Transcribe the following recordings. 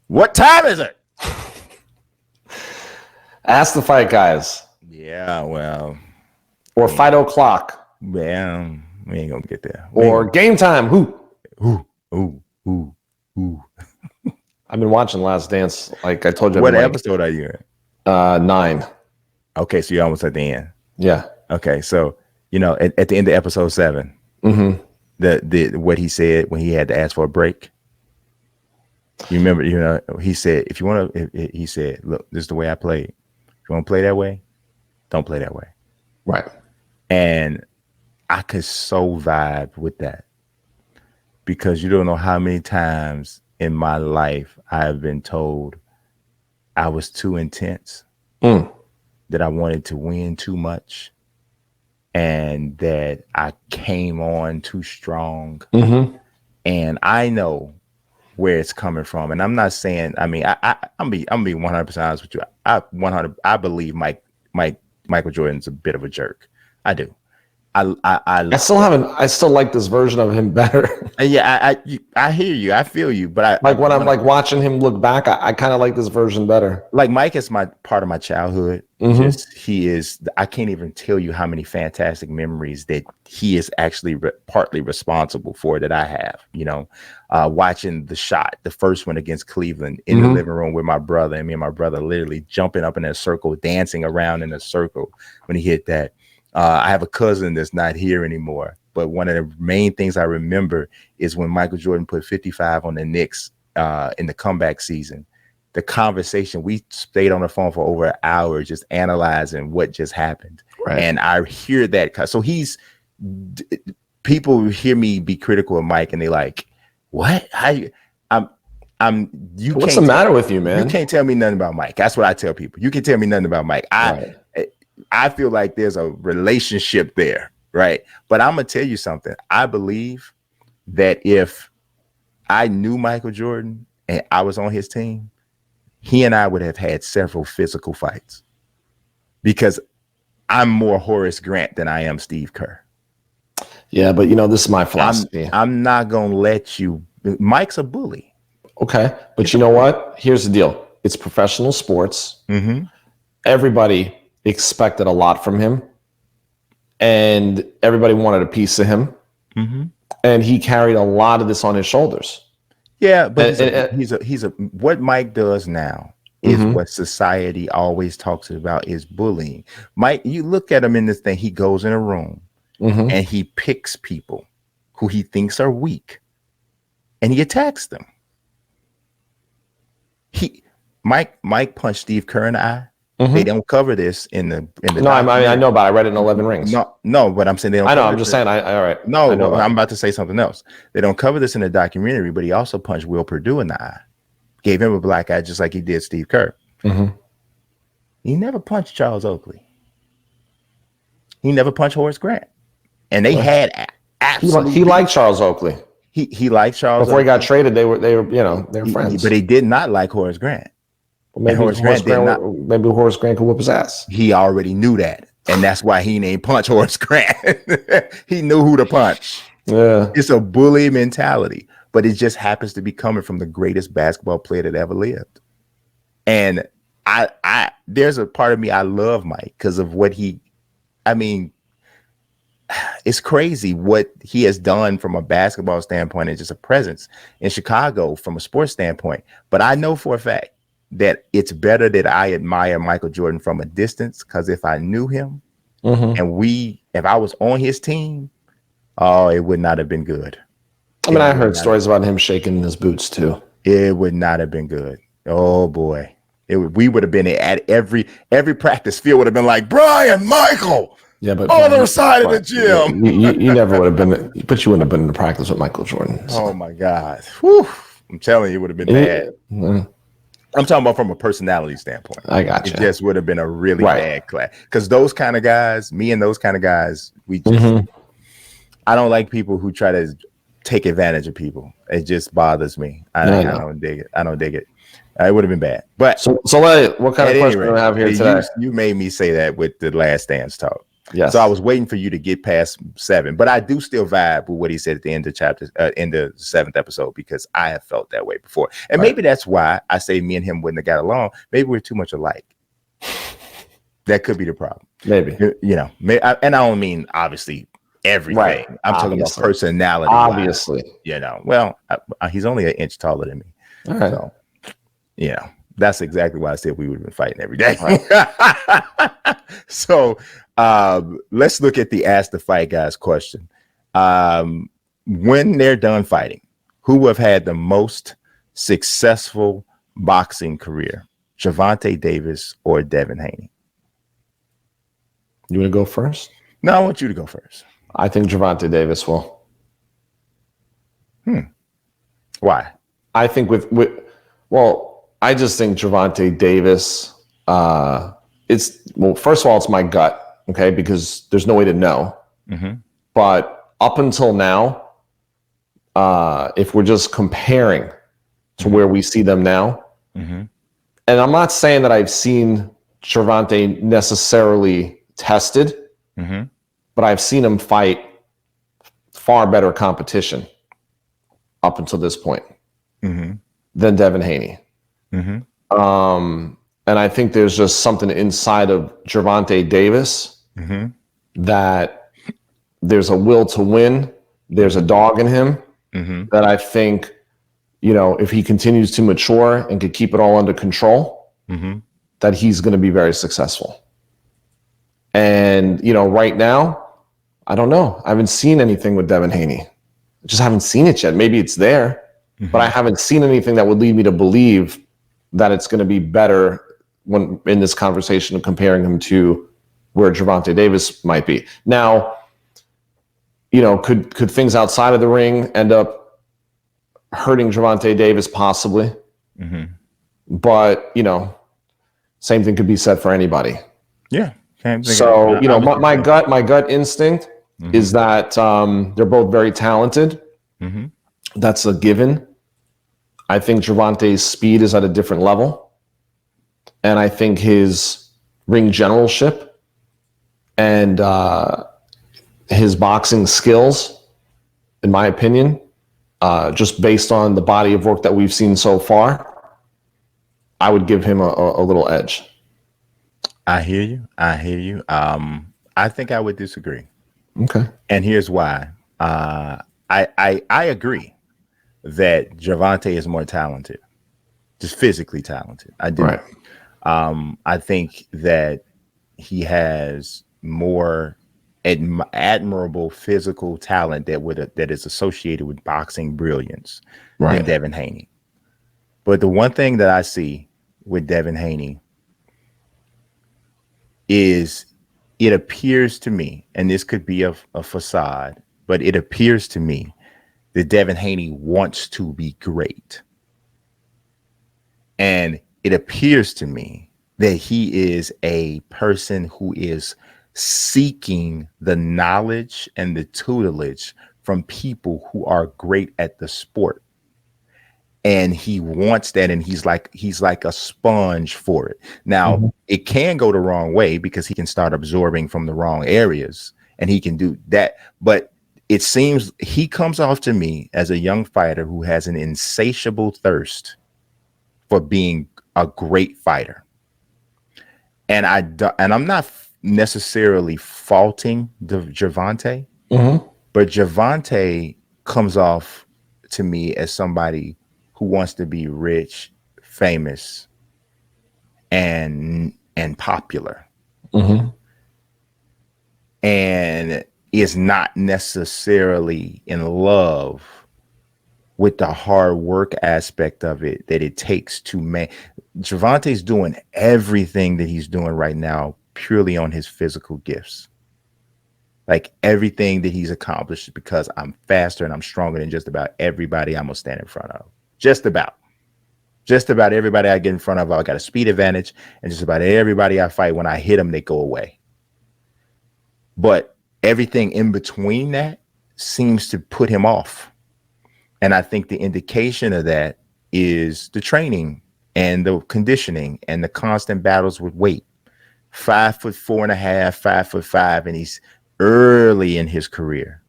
What time is it? Ask the fight guys. Yeah, well. Or Fight O'Clock. Yeah, we ain't gonna get there. Or Game Time. Who? Ooh. I've been watching Last Dance. Like I told you. What episode are you in? 9. Okay, so you're almost at the end. Yeah. Okay, so at the end of episode 7, the what he said when he had to ask for a break. You remember? He said, "If you want to," he said, "Look, this is the way I played. If you want to play that way, don't play that way." Right. And I could so vibe with that because you don't know how many times in my life I have been told I was too intense, that I wanted to win too much, and that I came on too strong. And I know where it's coming from. And I'm not saying, I mean, I'm being 100% honest with you. I believe Michael Jordan's a bit of a jerk. I do. I still like this version of him better. Yeah, I hear you. I feel you. But when I'm like watching him look back, I kind of like this version better. Like Mike is part of my childhood. He is. I can't even tell you how many fantastic memories that he is actually partly responsible for that I have. Watching the first one against Cleveland in the living room with my brother, and me and my brother literally jumping up in a circle, dancing around in a circle when he hit that. I have a cousin that's not here anymore, but one of the main things I remember is when Michael Jordan put 55 on the Knicks in the comeback season. The conversation, we stayed on the phone for over an hour just analyzing what just happened. Right. And I hear that. So people hear me be critical of Mike and they like, what? What's the matter with you, man? You can't tell me nothing about Mike. That's what I tell people. You can tell me nothing about Mike. I feel like there's a relationship there, right? But I'm going to tell you something. I believe that if I knew Michael Jordan and I was on his team, he and I would have had several physical fights because I'm more Horace Grant than I am Steve Kerr. Yeah, but this is my philosophy. I'm not going to let you. Mike's a bully. Okay, but you know what? Here's the deal. It's professional sports. Everybody expected a lot from him, and everybody wanted a piece of him, and he carried a lot of this on his shoulders. Yeah, but what Mike does now is what society always talks about is bullying. Mike, you look at him in this thing, he goes in a room and he picks people who he thinks are weak and he attacks them. Mike punched Steve Kerr in the eye. They don't cover this in the. No, I know, but I read it in 11 Rings. No, but I'm saying they don't. I know. I'm just saying. All right. No, I'm about to say something else. They don't cover this in the documentary, but he also punched Will Perdue in the eye, gave him a black eye just like he did Steve Kerr. He never punched Charles Oakley. He never punched Horace Grant, and they had absolutely. He liked Charles Oakley. He liked Charles before Oakley. He got traded. They were friends. But he did not like Horace Grant. Well, maybe Horace Grant could whoop his ass. He already knew that, and that's why he didn't punch Horace Grant. He knew who to punch. Yeah, it's a bully mentality, but it just happens to be coming from the greatest basketball player that ever lived. And I there's a part of me I love Mike because of what it's crazy what he has done from a basketball standpoint and just a presence in Chicago from a sports standpoint. But I know for a fact that it's better that I admire Michael Jordan from a distance, because if I knew him and if I was on his team, it would not have been good. I heard stories about him shaking his boots too. It would not have been good. Oh boy. We would have been at every practice field would have been like, Brian, Michael. Yeah, but other side of the gym. You never would have been, but you wouldn't have been in the practice with Michael Jordan. So. Oh my God. Whew. I'm telling you, it would have been bad. I'm talking about from a personality standpoint. I got you. It just would have been a really bad class. Because those kind of guys, me and those kind of guys, we just, I don't like people who try to take advantage of people. It just bothers me. I don't dig it. I don't dig it. It would have been bad. But so what kind of question do I have here today? You made me say that with the Last Dance talk. Yes. So I was waiting for you to get past 7, but I do still vibe with what he said at the end of in the 7th episode, because I have felt that way before. And maybe that's why I say me and him wouldn't have got along. Maybe we're too much alike. That could be the problem. Maybe. And I don't mean obviously everything. Right. I'm talking about personality. Obviously. Well, he's only an inch taller than me. All right. So, that's exactly why I said we would have been fighting every day. Right. So let's look at the Ask the Fight Guys question. When they're done fighting, who have had the most successful boxing career? Gervonta Davis or Devin Haney? You want to go first? No, I want you to go first. I think Gervonta Davis will. Why? I think I just think Gervonta Davis, first of all, it's my gut, okay, because there's no way to know. Mm-hmm. But up until now, if we're just comparing to where we see them now, and I'm not saying that I've seen Gervonta necessarily tested, but I've seen him fight far better competition up until this point than Devin Haney. And I think there's just something inside of Gervonta Davis that there's a will to win. There's a dog in him that I think, if he continues to mature and could keep it all under control, that he's going to be very successful. And, right now, I don't know. I haven't seen anything with Devin Haney. I just haven't seen it yet. Maybe it's there, but I haven't seen anything that would lead me to believe that it's going to be better when in this conversation of comparing him to where Gervonta Davis might be. Now, could things outside of the ring end up hurting Gervonta Davis? Possibly. But, same thing could be said for anybody. Yeah. So, my gut instinct is that they're both very talented. That's a given. I think Gervonta's speed is at a different level. And I think his ring generalship and his boxing skills, in my opinion, just based on the body of work that we've seen so far, I would give him a little edge. I hear you. I think I would disagree. Okay. And here's why. I agree that Gervonta is more talented, just physically talented. I do. Right. I think that he has more admirable physical talent that is associated with boxing brilliance than Devin Haney. But the one thing that I see with Devin Haney is it appears to me, and this could be a facade, but it appears to me that Devin Haney wants to be great. And it appears to me that he is a person who is seeking the knowledge and the tutelage from people who are great at the sport. And he wants that, and he's like a sponge for it. Now, it can go the wrong way because he can start absorbing from the wrong areas, and he can do that. But it seems he comes off to me as a young fighter who has an insatiable thirst for being a great fighter. And I'm not necessarily faulting Gervonta, but Gervonta comes off to me as somebody who wants to be rich, famous, and popular, and is not necessarily in love with the hard work aspect of it that it takes to make. Gervonta's doing everything that he's doing right now purely on his physical gifts. Like everything that he's accomplished because I'm faster and I'm stronger than just about everybody I'm gonna stand in front of. Just about everybody I get in front of, I got a speed advantage, and just about everybody I fight, when I hit them, they go away. But everything in between that seems to put him off. And I think the indication of that is the training and the conditioning and the constant battles with weight 5'4.5", 5'5", and he's early in his career,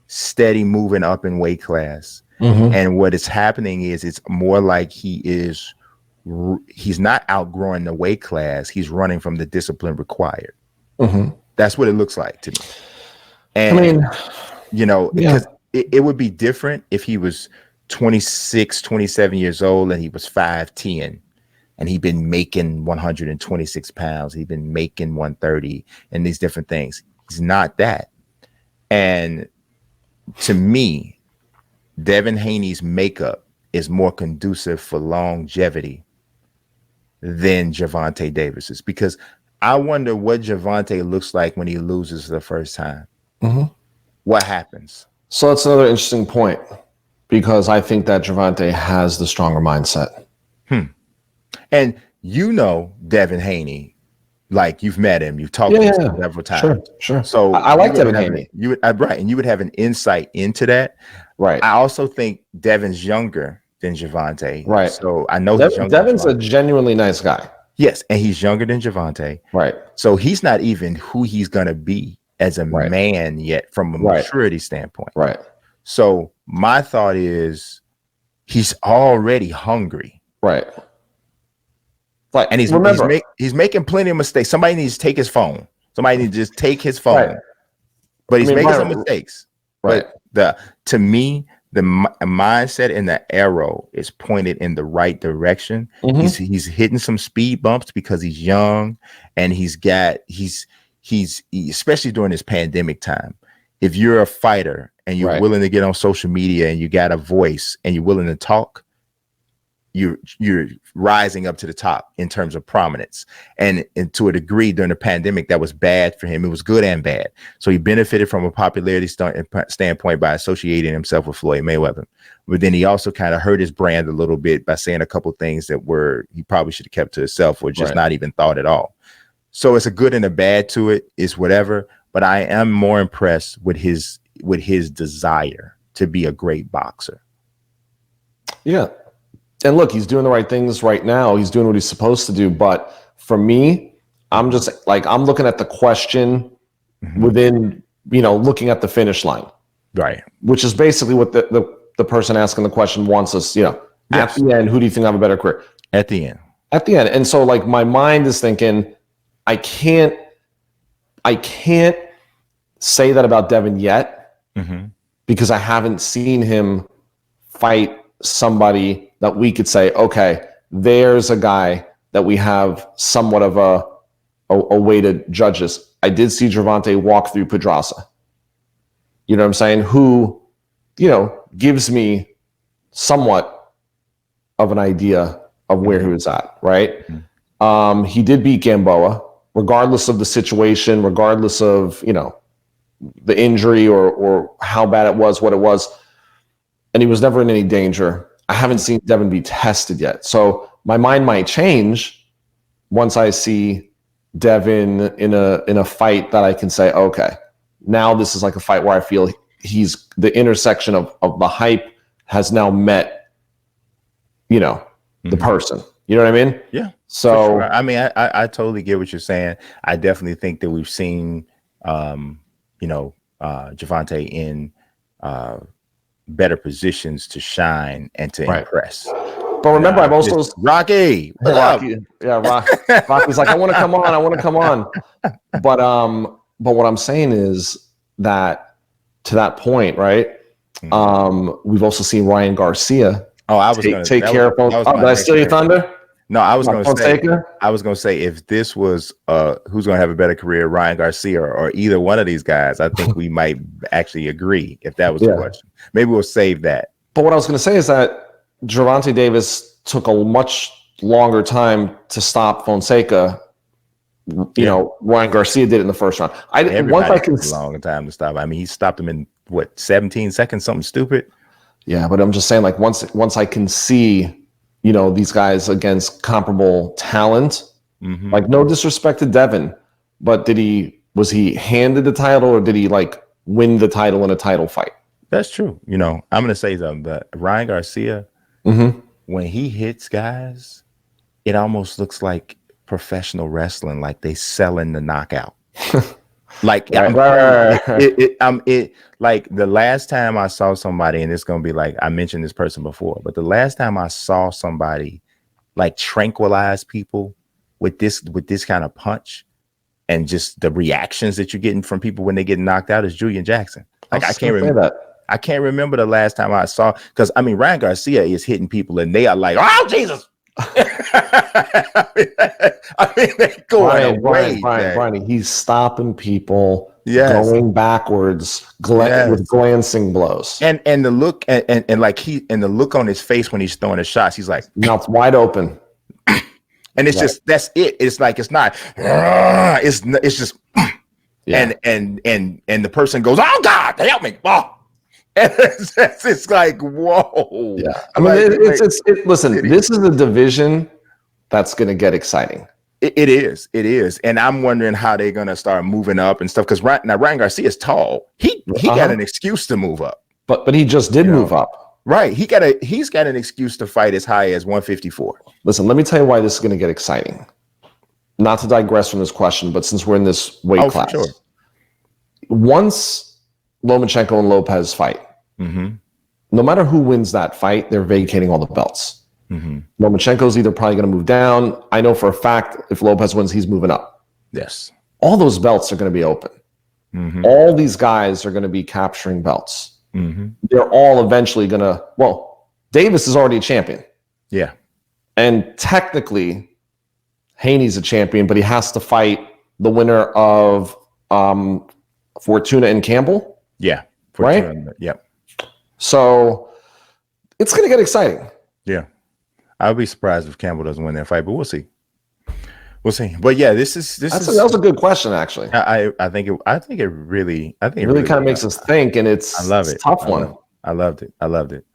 steady moving up in weight class. And what is happening is it's more like he's not outgrowing the weight class. He's running from the discipline required. That's what it looks like to me. And, I mean, you know, because it would be different if he was 26, 27 years old and he was 5'10", and he'd been making 126 pounds. He'd been making 130 and these different things. He's not that. And to me, Devin Haney's makeup is more conducive for longevity than Gervonta Davis's, because I wonder what Gervonta looks like when he loses the first time. What happens? So that's another interesting point, because I think that Gervonta has the stronger mindset. And you know Devin Haney, like you've met him, you've talked to him several times. Sure. So I like Devin Haney. Right, and you would have an insight into that. Right. I also think Devin's younger than Gervonta. Right. So I know Devin's a genuinely nice guy. Yes, and he's younger than Gervonta. Right. So he's not even who he's gonna be as a man yet from a maturity standpoint. Right. So my thought is he's already hungry. Right. Like, and he's making plenty of mistakes. Somebody needs to take his phone. Somebody needs to just take his phone. Right. But he's making some mistakes. Right. But to me, the mindset and the arrow is pointed in the right direction. He's hitting some speed bumps because he's young, and he's especially during this pandemic time. If you're a fighter and you're willing to get on social media and you got a voice and you're willing to talk, you're rising up to the top in terms of prominence. And to a degree during the pandemic, that was bad for him. It was good and bad. So he benefited from a popularity standpoint by associating himself with Floyd Mayweather. But then he also kind of hurt his brand a little bit by saying a couple of things that he probably should have kept to himself or just not even thought at all. So it's a good and a bad to it. It's whatever. But I am more impressed with his desire to be a great boxer. Yeah. And look, he's doing the right things right now. He's doing what he's supposed to do. But for me, I'm just like, I'm looking at the question within, looking at the finish line. Right. Which is basically what the person asking the question wants us, at the end, who do you think have a better career? At the end. And so like my mind is thinking, I can't say that about Devin yet because I haven't seen him fight somebody that we could say, okay, there's a guy that we have somewhat of a way to judge this. I did see Gervonta walk through Pedraza. You know what I'm saying? Who, gives me somewhat of an idea of where he was at, right? He did beat Gamboa, regardless of the situation, regardless of, the injury or how bad it was, what it was. And he was never in any danger. I haven't seen Devin be tested yet. So my mind might change once I see Devin in a fight that I can say, okay, now this is like a fight where I feel he's the intersection of the hype has now met, the person. You know what I mean? Yeah. So, sure. I mean, I totally get what you're saying. I definitely think that we've seen, Gervonta in better positions to shine and to impress. But remember, I've also Rocky. Rocky's like, I want to come on. But what I'm saying is that to that point, right? We've also seen Ryan Garcia. Oh, I was going to take care of. Did I steal your thunder? No, I was going to say if this was who's going to have a better career, Ryan Garcia or either one of these guys, I think we might actually agree if that was the question. Maybe we'll save that. But what I was going to say is that Gervonta Davis took a much longer time to stop Fonseca. Ryan Garcia did it in the first round. Everybody took a long time to stop. I mean, he stopped him in 17 seconds, something stupid. Yeah, but I'm just saying, like once I can see, these guys against comparable talent, like no disrespect to Devin, but was he handed the title or did he like win the title in a title fight? That's true. I'm going to say something, but Ryan Garcia, when he hits guys, it almost looks like professional wrestling like they selling the knockout. Like like the last time I saw somebody, and it's gonna be like I mentioned this person before, but the last time I saw somebody like tranquilize people with this kind of punch and just the reactions that you're getting from people when they get knocked out is Julian Jackson. Like I can't remember that. I can't remember the last time I saw, because I mean Ryan Garcia is hitting people and they are like, oh Jesus. I mean they're going away. Brian, he's stopping people. Yes. Going backwards, with glancing blows, and the look and like the look on his face when he's throwing his shots, he's like mouth wide open, and it's just that's it. It's like it's not, it's just, and the person goes, oh God, help me, oh. And it's like whoa, yeah. I mean, listen, this is a division that's going to get exciting. It is, and I'm wondering how they're gonna start moving up and stuff. Because Ryan Garcia is tall. He got an excuse to move up, but he just did move up. Right? He's got an excuse to fight as high as 154. Listen, let me tell you why this is going to get exciting. Not to digress from this question, but since we're in this weight class, sure. Once Lomachenko and Lopez fight, no matter who wins that fight, they're vacating all the belts. Lomachenko's either probably going to move down. I know for a fact if Lopez wins, he's moving up. Yes. All those belts are going to be open. All these guys are going to be capturing belts. They're all eventually going to, well, Davis is already a champion. Yeah. And technically, Haney's a champion, but he has to fight the winner of Fortuna and Campbell. Yeah. Fortuna, right? Yep. So it's going to get exciting. Yeah. I'll be surprised if Campbell doesn't win that fight, but we'll see. We'll see. But yeah, that was a good question, actually. I think it really kind of makes us think, and it's a tough one. I loved it.